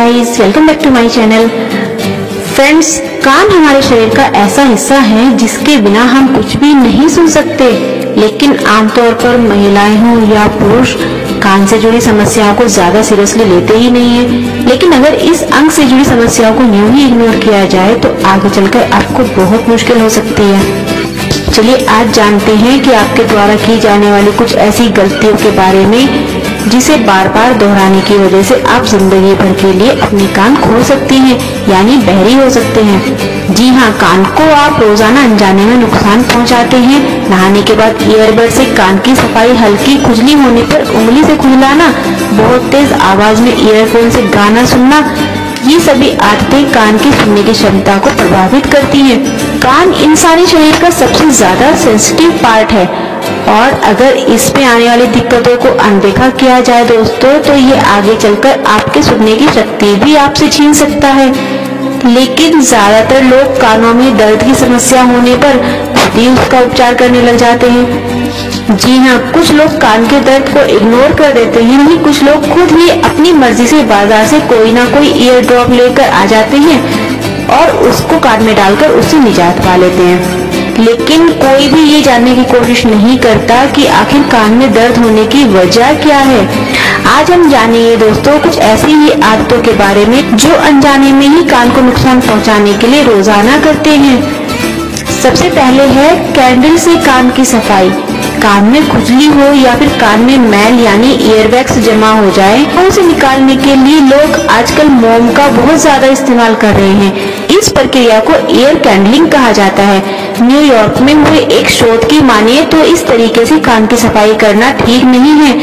Guys, welcome back to my channel. Friends, कान हमारे शरीर का ऐसा हिस्सा है जिसके बिना हम कुछ भी नहीं सुन सकते, लेकिन आमतौर पर महिलाएं हो या पुरुष कान से जुड़ी समस्याओं को ज्यादा सीरियसली लेते ही नहीं है। लेकिन अगर इस अंग से जुड़ी समस्याओं को यूं ही इग्नोर किया जाए तो आगे चलकर आपको बहुत मुश्किल हो सकती है। चलिए आज जानते हैं कि आपके द्वारा की जाने वाली कुछ ऐसी गलतियों के बारे में जिसे बार बार दोहराने की वजह से आप जिंदगी भर के लिए अपने कान खो सकती हैं, यानी बहरी हो सकते हैं। जी हाँ, कान को आप रोजाना अनजाने में नुकसान पहुंचाते हैं। नहाने के बाद ईयरबड से कान की सफाई, हल्की खुजली होने पर उंगली से खुजलाना, बहुत तेज आवाज में ईयरफोन से गाना सुनना, ये सभी आदतें कान की सुनने की क्षमता को प्रभावित करती हैं। कान इंसानी शरीर का सबसे ज्यादा सेंसिटिव पार्ट है और अगर इसमें आने वाली दिक्कतों को अनदेखा किया जाए दोस्तों, तो ये आगे चलकर आपके सुनने की शक्ति भी आपसे छीन सकता है। लेकिन ज्यादातर लोग कानों में दर्द की समस्या होने पर खुद ही उसका उपचार करने लग जाते हैं। जी हाँ, कुछ लोग कान के दर्द को इग्नोर कर देते हैं, वहीं कुछ लोग खुद ही अपनी मर्जी से बाजार से कोई ना कोई ईयर ड्रॉप लेकर आ जाते हैं और उसको कान में डालकर उससे निजात पा लेते हैं। लेकिन कोई भी ये जानने की कोशिश नहीं करता कि आखिर कान में दर्द होने की वजह क्या है। आज हम जानेंगे दोस्तों कुछ ऐसी ही आदतों के बारे में जो अनजाने में ही कान को नुकसान पहुंचाने के लिए रोजाना करते हैं। सबसे पहले है कैंडल से कान की सफाई। कान में खुजली हो या फिर कान में मैल यानी ईयरवैक्स जमा हो जाए तो उसे निकालने के लिए लोग आजकल मोम का बहुत ज्यादा इस्तेमाल कर रहे हैं। इस प्रक्रिया को ईयर कैंडलिंग कहा जाता है। न्यूयॉर्क में हुए एक शोध की मानिए तो इस तरीके से कान की सफाई करना ठीक नहीं है।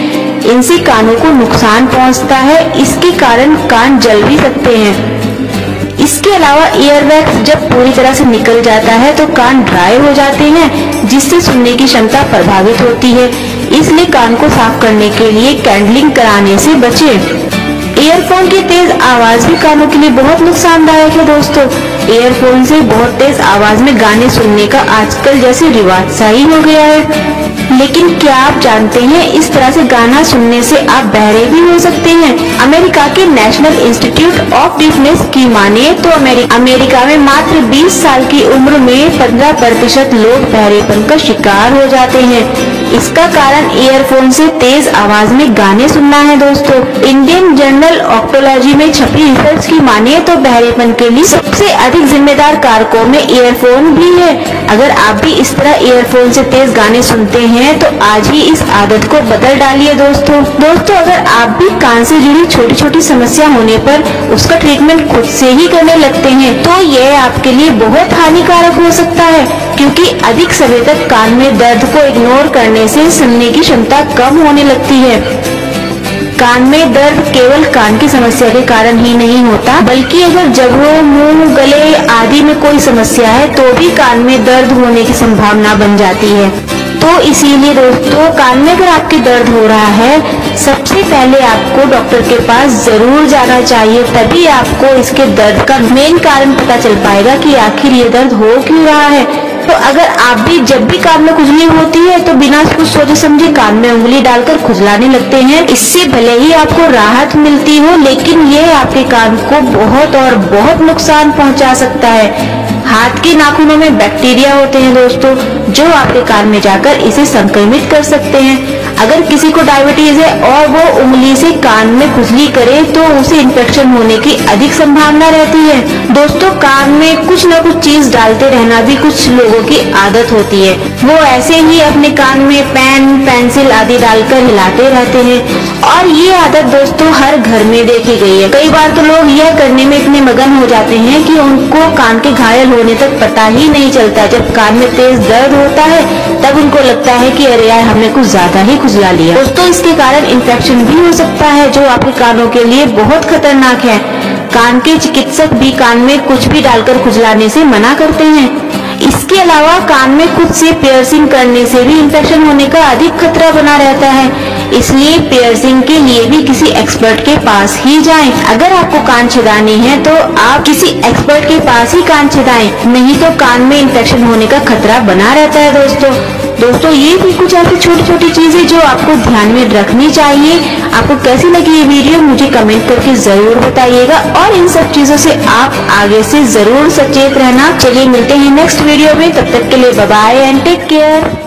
इनसे कानों को नुकसान पहुंचता है, इसके कारण कान जल भी सकते हैं। इसके अलावा ईयरवैक्स जब पूरी तरह से निकल जाता है तो कान ड्राई हो जाते हैं, जिससे सुनने की क्षमता प्रभावित होती है। इसलिए कान को साफ करने के लिए कैंडलिंग कराने से बचें। ईयरफोन की तेज आवाज भी कानों के लिए बहुत नुकसानदायक है दोस्तों। ईयरफोन से बहुत तेज आवाज में गाने सुनने का आजकल जैसे रिवाज सा ही हो गया है। लेकिन क्या आप जानते हैं इस तरह से गाना सुनने से आप बहरे भी हो सकते हैं। अमेरिका के नेशनल इंस्टीट्यूट ऑफ डीफनेस की मानिए तो अमेरिका में मात्र 20 साल की उम्र में 15% लोग बहरेपन का शिकार हो जाते हैं। इसका कारण ईयरफोन से तेज आवाज में गाने सुनना है दोस्तों। इंडियन जर्नल ऑक्टोलॉजी में छपी रिसर्च की मानिए तो बहरेपन के लिए सबसे अधिक जिम्मेदार कारकों में ईयरफोन भी है। अगर आप भी इस तरह ईयरफोन से तेज गाने सुनते हैं तो आज ही इस आदत को बदल डालिए दोस्तों। अगर आप भी कान से जुड़ी छोटी छोटी समस्या होने पर उसका ट्रीटमेंट खुद से ही करने लगते हैं तो यह आपके लिए बहुत हानिकारक हो सकता है, क्योंकि अधिक समय तक कान में दर्द को इग्नोर करने से सुनने की क्षमता कम होने लगती है। कान में दर्द केवल कान की समस्या के कारण ही नहीं होता, बल्कि अगर जबड़ों, मुंह, गले आदि में कोई समस्या है तो भी कान में दर्द होने की संभावना बन जाती है। तो इसीलिए दोस्तों, कान में अगर आपके दर्द हो रहा है, सबसे पहले आपको डॉक्टर के पास जरूर जाना चाहिए। तभी आपको इसके दर्द का मेन कारण पता चल पाएगा कि आखिर ये दर्द हो क्यों रहा है। तो अगर आप भी जब भी कान में खुजली होती है तो बिना कुछ सोचे समझे कान में उंगली डालकर खुजलाने लगते हैं, इससे भले ही आपको राहत मिलती हो, लेकिन ये आपके कान को बहुत और बहुत नुकसान पहुंचा सकता है। हाथ के नाखूनों में बैक्टीरिया होते हैं दोस्तों, जो आपके कान में जाकर इसे संक्रमित कर सकते हैं। अगर किसी को डायबिटीज है और वो उंगली से कान में खुजली करे तो उसे इन्फेक्शन होने की अधिक संभावना रहती है। दोस्तों, कान में कुछ न कुछ चीज डालते रहना भी कुछ लोगों की आदत होती है। वो ऐसे ही अपने कान में पेन, पेंसिल आदि डालकर हिलाते रहते हैं और ये आदत दोस्तों हर घर में देखी गई है। कई बार तो लोग यह करने में इतने मगन हो जाते हैं कि उनको कान के घायल होने तक पता ही नहीं चलता। जब कान में तेज दर्द होता है तब उनको लगता है कि अरे यार, हमने कुछ ज्यादा ही खुजला लिया। दोस्तों, इसके कारण इन्फेक्शन भी हो सकता है जो आपके कानों के लिए बहुत खतरनाक है। कान के चिकित्सक भी कान में कुछ भी डालकर खुजलाने से मना करते हैं। इसके अलावा कान में खुद से पियर्सिंग करने से भी इन्फेक्शन होने का अधिक खतरा बना रहता है। इसलिए पियर्सिंग के लिए भी किसी एक्सपर्ट के पास ही जाएं। अगर आपको कान छिदानी है तो आप किसी एक्सपर्ट के पास ही कान छिदाएं, नहीं तो कान में इन्फेक्शन होने का खतरा बना रहता है दोस्तों। दोस्तों ये भी कुछ ऐसी छोटी छोटी चीजें जो आपको ध्यान में रखनी चाहिए। आपको कैसी लगी ये वीडियो मुझे कमेंट करके जरूर बताइएगा और इन सब चीजों से आप आगे से जरूर सचेत रहना। चलिए मिलते हैं नेक्स्ट वीडियो में, तब तक के लिए bye bye and take care.